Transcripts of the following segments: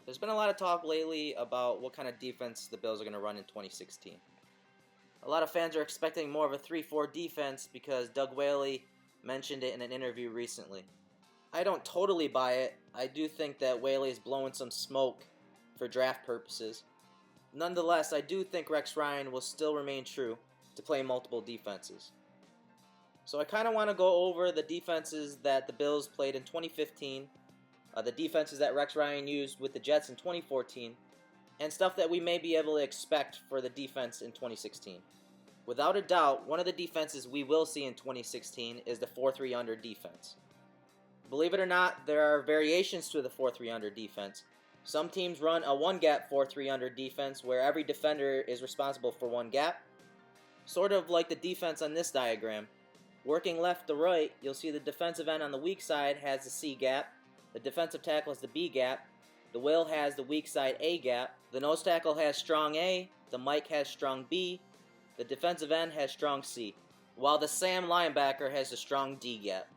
There's been a lot of talk lately about what kind of defense the Bills are going to run in 2016. A lot of fans are expecting more of a 3-4 defense because Doug Whaley mentioned it in an interview recently. I don't totally buy it. I do think that Whaley is blowing some smoke for draft purposes. Nonetheless, I do think Rex Ryan will still remain true to play multiple defenses. So I kind of want to go over the defenses that the Bills played in 2015, the defenses that Rex Ryan used with the Jets in 2014, and stuff that we may be able to expect for the defense in 2016. Without a doubt, one of the defenses we will see in 2016 is the 4-3 under defense. Believe it or not, there are variations to the 4-3 under defense. Some teams run a one-gap 4-3 under defense where every defender is responsible for one gap, sort of like the defense on this diagram. Working left to right, you'll see the defensive end on the weak side has the C gap, the defensive tackle has the B gap, the will has the weak side A gap, the nose tackle has strong A, the Mike has strong B, the defensive end has strong C, while the Sam linebacker has a strong D gap.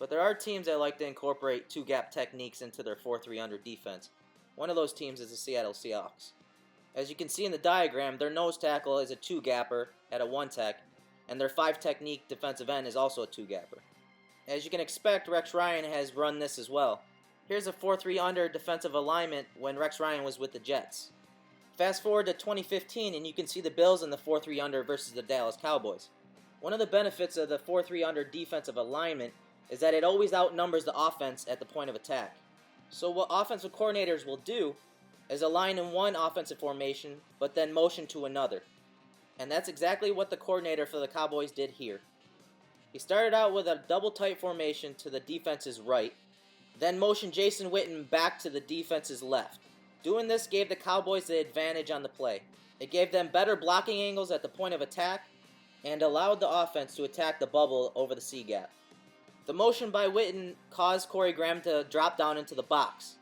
But there are teams that like to incorporate two-gap techniques into their 4-3 under defense. One of those teams is the Seattle Seahawks. As you can see in the diagram, their nose tackle is a two-gapper at a one-tech, and their five-technique defensive end is also a two-gapper. As you can expect, Rex Ryan has run this as well. Here's a 4-3 under defensive alignment when Rex Ryan was with the Jets. Fast forward to 2015 and you can see the Bills in the 4-3 under versus the Dallas Cowboys. One of the benefits of the 4-3 under defensive alignment is that it always outnumbers the offense at the point of attack. So what offensive coordinators will do is align in one offensive formation but then motion to another. And that's exactly what the coordinator for the Cowboys did here. He started out with a double tight formation to the defense's right, then motioned Jason Witten back to the defense's left. Doing this gave the Cowboys the advantage on the play. It gave them better blocking angles at the point of attack and allowed the offense to attack the bubble over the C gap. The motion by Witten caused Corey Graham to drop down into the box,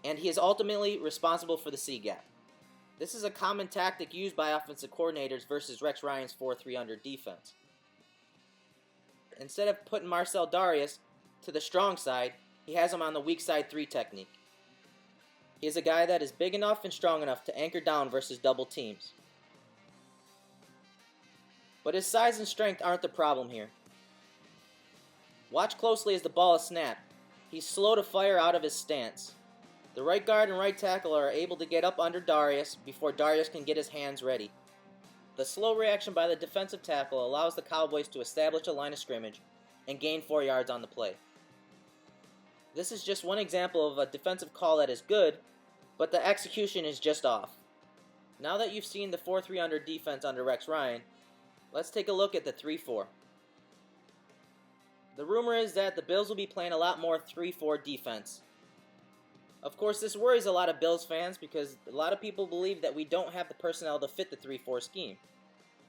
and he is ultimately responsible for the C gap. This is a common tactic used by offensive coordinators versus Rex Ryan's 4-3 under defense. Instead of putting Marcel Darius to the strong side, he has him on the weak side 3 technique. He is a guy that is big enough and strong enough to anchor down versus double teams. But his size and strength aren't the problem here. Watch closely as the ball is snapped. He's slow to fire out of his stance. The right guard and right tackle are able to get up under Darius before Darius can get his hands ready. The slow reaction by the defensive tackle allows the Cowboys to establish a line of scrimmage and gain 4 yards on the play. This is just one example of a defensive call that is good, but the execution is just off. Now that you've seen the 4-3 under defense under Rex Ryan, let's take a look at the 3-4. The rumor is that the Bills will be playing a lot more 3-4 defense. Of course, this worries a lot of Bills fans because a lot of people believe that we don't have the personnel to fit the 3-4 scheme.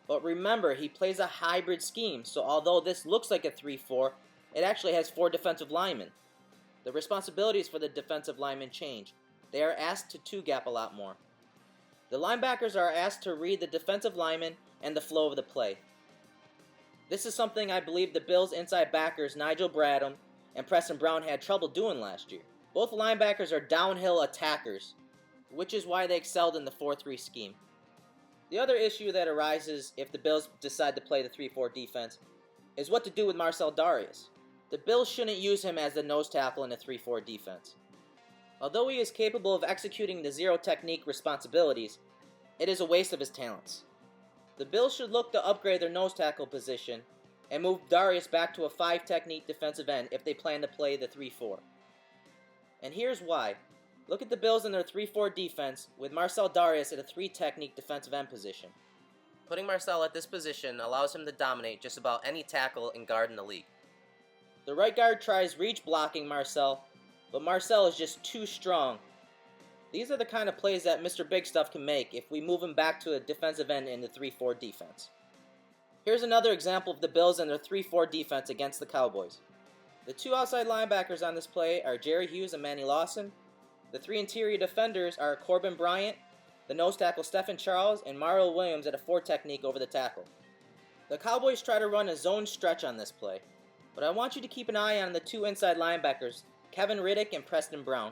But remember, he plays a hybrid scheme, so although this looks like a 3-4, it actually has 4 defensive linemen. The responsibilities for the defensive linemen change. They are asked to two-gap a lot more. The linebackers are asked to read the defensive linemen and the flow of the play. This is something I believe the Bills' inside backers Nigel Bradham and Preston Brown had trouble doing last year. Both linebackers are downhill attackers, which is why they excelled in the 4-3 scheme. The other issue that arises if the Bills decide to play the 3-4 defense is what to do with Marcel Darius. The Bills shouldn't use him as the nose tackle in a 3-4 defense. Although he is capable of executing the zero technique responsibilities, it is a waste of his talents. The Bills should look to upgrade their nose tackle position and move Darius back to a 5 technique defensive end if they plan to play the 3-4. And here's why. Look at the Bills in their 3-4 defense with Marcel Darius at a 3 technique defensive end position. Putting Marcel at this position allows him to dominate just about any tackle and guard in the league. The right guard tries reach blocking Marcel, but Marcel is just too strong. These are the kind of plays that Mr. Big Stuff can make if we move him back to a defensive end in the 3-4 defense. Here's another example of the Bills and their 3-4 defense against the Cowboys. The 2 outside linebackers on this play are Jerry Hughes and Manny Lawson. The 3 interior defenders are Corbin Bryant, the nose tackle Stephen Charles, and Mario Williams at a 4 technique over the tackle. The Cowboys try to run a zone stretch on this play. But I want you to keep an eye on the two inside linebackers, Kevin Riddick and Preston Brown.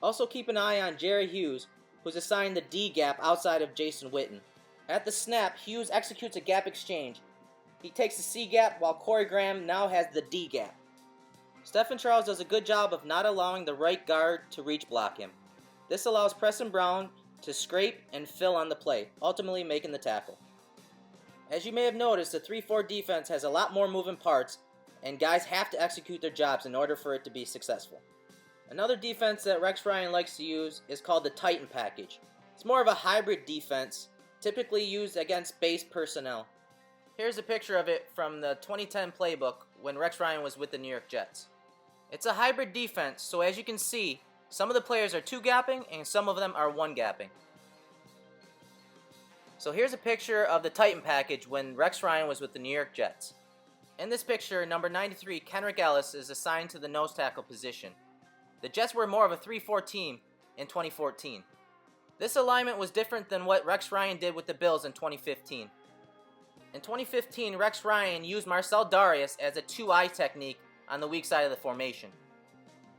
Also keep an eye on Jerry Hughes, who's assigned the D gap outside of Jason Witten. At the snap, Hughes executes a gap exchange. He takes the C gap while Corey Graham now has the D gap. Stephen Charles does a good job of not allowing the right guard to reach block him. This allows Preston Brown to scrape and fill on the play, ultimately making the tackle. As you may have noticed, the 3-4 defense has a lot more moving parts, and guys have to execute their jobs in order for it to be successful. Another defense that Rex Ryan likes to use is called the Titan package. It's more of a hybrid defense, typically used against base personnel. Here's a picture of it from the 2010 playbook when Rex Ryan was with the New York Jets. It's a hybrid defense, so as you can see, some of the players are 2-gapping and some of them are 1-gapping. So here's a picture of the Titan package when Rex Ryan was with the New York Jets. In this picture, number 93, Kenrick Ellis, is assigned to the nose tackle position. The Jets were more of a 3-4 team in 2014. This alignment was different than what Rex Ryan did with the Bills in 2015. In 2015, Rex Ryan used Marcel Darius as a 2-eye technique on the weak side of the formation.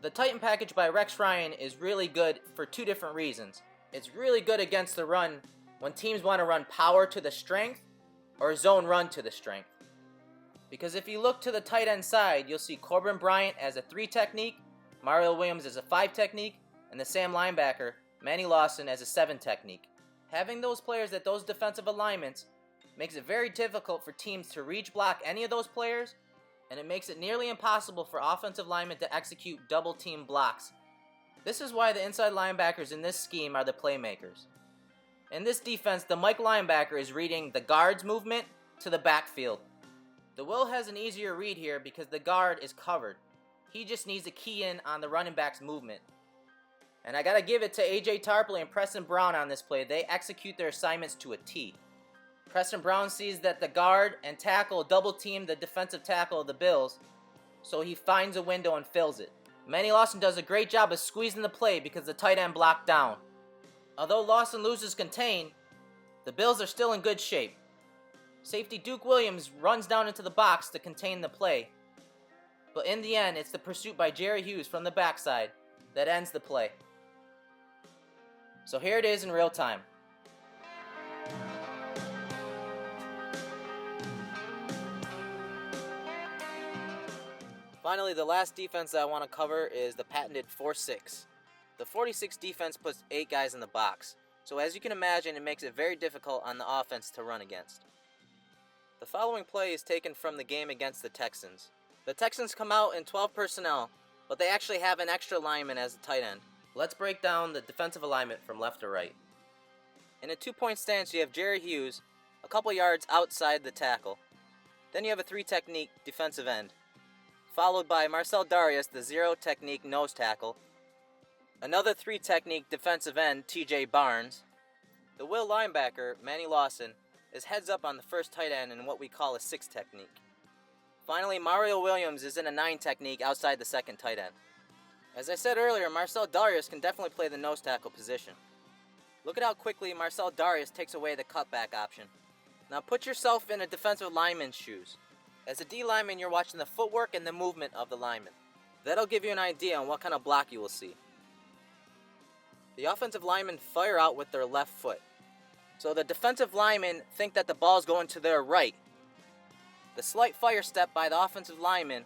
The Titan package by Rex Ryan is really good for two different reasons. It's really good against the run when teams want to run power to the strength or zone run to the strength. Because if you look to the tight end side, you'll see Corbin Bryant as a 3 technique, Mario Williams as a 5 technique, and the Sam linebacker, Manny Lawson, as a 7 technique. Having those players at those defensive alignments makes it very difficult for teams to reach block any of those players, and it makes it nearly impossible for offensive linemen to execute double team blocks. This is why the inside linebackers in this scheme are the playmakers. In this defense, the Mike linebacker is reading the guard's movement to the backfield. The Will has an easier read here because the guard is covered. He just needs to key in on the running back's movement. And I gotta give it to AJ Tarpley and Preston Brown on this play. They execute their assignments to a T. Preston Brown sees that the guard and tackle double team the defensive tackle of the Bills, so he finds a window and fills it. Manny Lawson does a great job of squeezing the play because the tight end blocked down. Although Lawson loses contain, the Bills are still in good shape. Safety Duke Williams runs down into the box to contain the play, but in the end, it's the pursuit by Jerry Hughes from the backside that ends the play. So here it is in real time. Finally, the last defense that I want to cover is the patented 4-6. The 46 defense puts 8 guys in the box, so as you can imagine, it makes it very difficult on the offense to run against. The following play is taken from the game against the Texans. The Texans come out in 12 personnel, but they actually have an extra lineman as a tight end. Let's break down the defensive alignment from left to right. In a 2-point stance, you have Jerry Hughes, a couple yards outside the tackle. Then you have a 3 technique defensive end, followed by Marcel Darius, the 0 technique nose tackle, another 3 technique defensive end, TJ Barnes. The Will linebacker, Manny Lawson, is heads up on the first tight end in what we call a 6 technique. Finally, Mario Williams is in a 9 technique outside the second tight end. As I said earlier, Marcel Darius can definitely play the nose tackle position. Look at how quickly Marcel Darius takes away the cutback option. Now put yourself in a defensive lineman's shoes. As a D lineman, you're watching the footwork and the movement of the lineman. That'll give you an idea on what kind of block you will see. The offensive linemen fire out with their left foot. So the defensive linemen think that the ball's going to their right. The slight fire step by the offensive lineman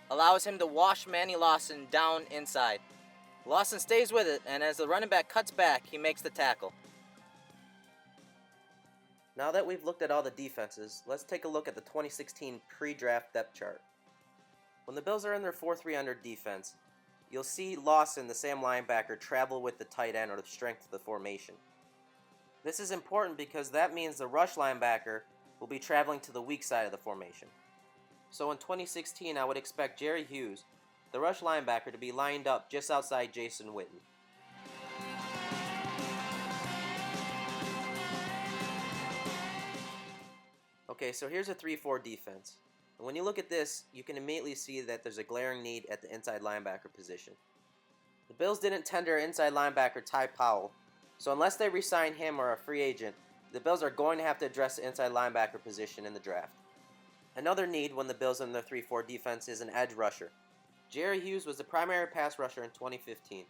allows him to wash Manny Lawson down inside. Lawson stays with it, and as the running back cuts back, he makes the tackle. Now that we've looked at all the defenses, let's take a look at the 2016 pre-draft depth chart. When the Bills are in their 4-3 under defense, you'll see Lawson, the Sam linebacker, travel with the tight end or the strength of the formation. This is important because that means the rush linebacker will be traveling to the weak side of the formation. So in 2016, I would expect Jerry Hughes, the rush linebacker, to be lined up just outside Jason Witten. Okay, so here's a 3-4 defense. And when you look at this, you can immediately see that there's a glaring need at the inside linebacker position. The Bills didn't tender inside linebacker Ty Powell, so unless they re-sign him or a free agent, the Bills are going to have to address the inside linebacker position in the draft. Another need when the Bills in their 3-4 defense is an edge rusher. Jerry Hughes was the primary pass rusher in 2015.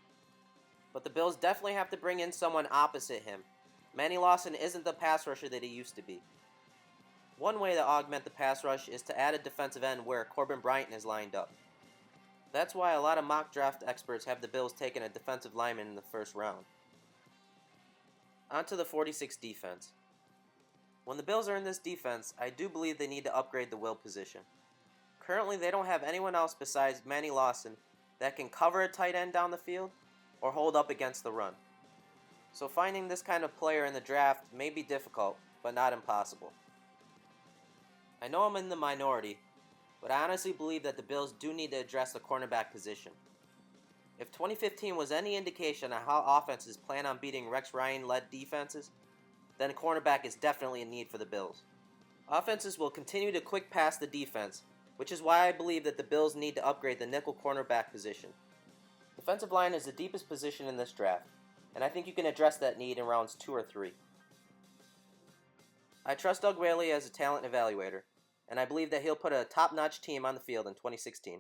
But the Bills definitely have to bring in someone opposite him. Manny Lawson isn't the pass rusher that he used to be. One way to augment the pass rush is to add a defensive end where Corbin Bryant is lined up. That's why a lot of mock draft experts have the Bills taking a defensive lineman in the first round. On to the 46 defense. When the Bills are in this defense, I do believe they need to upgrade the will position. Currently, they don't have anyone else besides Manny Lawson that can cover a tight end down the field or hold up against the run. So finding this kind of player in the draft may be difficult, but not impossible. I know I'm in the minority, but I honestly believe that the Bills do need to address the cornerback position. If 2015 was any indication on how offenses plan on beating Rex Ryan-led defenses, then cornerback is definitely a need for the Bills. Offenses will continue to quick pass the defense, which is why I believe that the Bills need to upgrade the nickel cornerback position. Defensive line is the deepest position in this draft, and I think you can address that need in rounds 2 or 3. I trust Doug Whaley as a talent evaluator, and I believe that he'll put a top-notch team on the field in 2016.